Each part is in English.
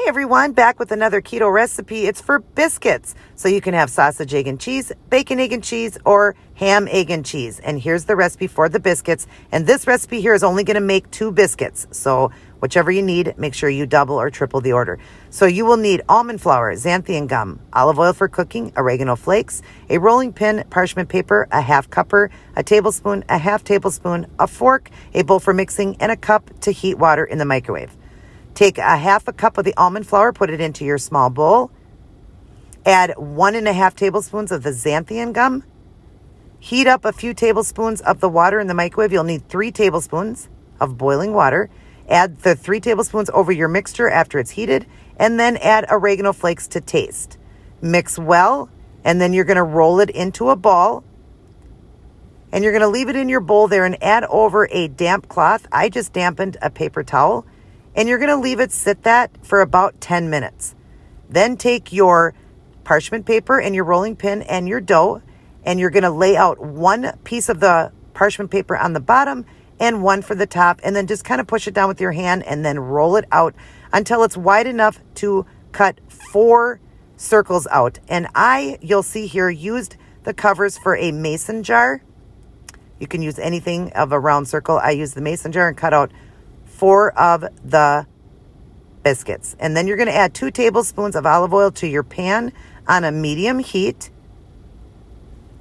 everyone, back with another keto recipe. It's for biscuits. So you can have sausage, egg, and cheese, bacon, egg, and cheese, or ham, egg, and cheese. And here's the recipe for the biscuits. And this recipe here is only going to make 2 biscuits. So whichever you need, make sure you double or triple the order. So you will need almond flour, xanthian gum, olive oil for cooking, oregano flakes, a rolling pin, parchment paper, a half cupper, a tablespoon, a half tablespoon, a fork, a bowl for mixing, and a cup to heat water in the microwave. Take a half a cup of the almond flour, put it into your small bowl. Add 1.5 tablespoons of the xanthian gum. Heat up a few tablespoons of the water in the microwave. You'll need 3 tablespoons of boiling water. Add the 3 tablespoons over your mixture after it's heated, and then add oregano flakes to taste. Mix well, and then you're going to roll it into a ball. And you're going to leave it in your bowl there and add over a damp cloth. I just dampened a paper towel. And you're going to leave it sit that for about 10 minutes. Then take your parchment paper and your rolling pin and your dough, and you're going to lay out 1 piece of the parchment paper on the bottom and 1 for the top, and then just kind of push it down with your hand and then roll it out until it's wide enough to cut 4 circles out. And you'll see here, used the covers for a mason jar. You can use anything of a round circle. I used the mason jar and cut out 4 of the biscuits. And then you're going to add 2 tablespoons of olive oil to your pan on a medium heat.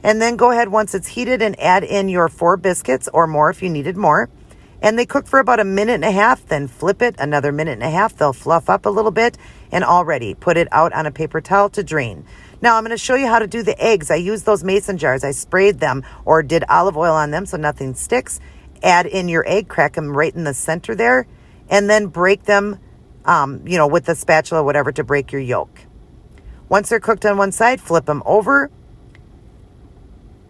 And then go ahead once it's heated and add in your 4 biscuits or more if you needed more. And they cook for about 1.5 minutes, then flip it another 1.5 minutes. They'll fluff up a little bit, and already put it out on a paper towel to drain. Now I'm going to show you how to do the eggs. I used those mason jars. I sprayed them or did olive oil on them so nothing sticks. Add in your egg, crack them right in the center there, and then break them, with the spatula, whatever, to break your yolk. Once they're cooked on one side, flip them over.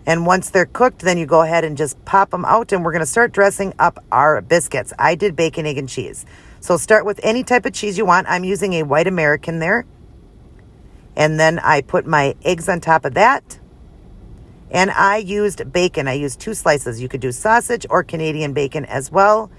And once they're cooked, then you go ahead and just pop them out, and we're going to start dressing up our biscuits. I did bacon, egg, and cheese. So start with any type of cheese you want. I'm using a white American there. And then I put my eggs on top of that. And I used bacon. I used 2 slices. You could do sausage or Canadian bacon as well.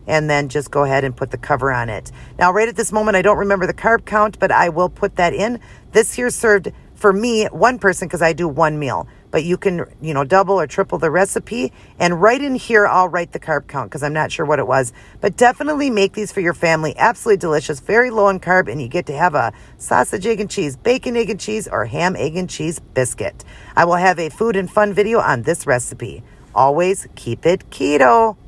And then just go ahead and put the cover on it. Now, right at this moment, I don't remember the carb count, but I will put that in. This here served, for me, 1 person because I do 1 meal. But you can, double or triple the recipe. And right in here, I'll write the carb count because I'm not sure what it was. But definitely make these for your family. Absolutely delicious. Very low in carb. And you get to have a sausage, egg, and cheese, bacon, egg, and cheese, or ham, egg, and cheese biscuit. I will have a food and fun video on this recipe. Always keep it keto.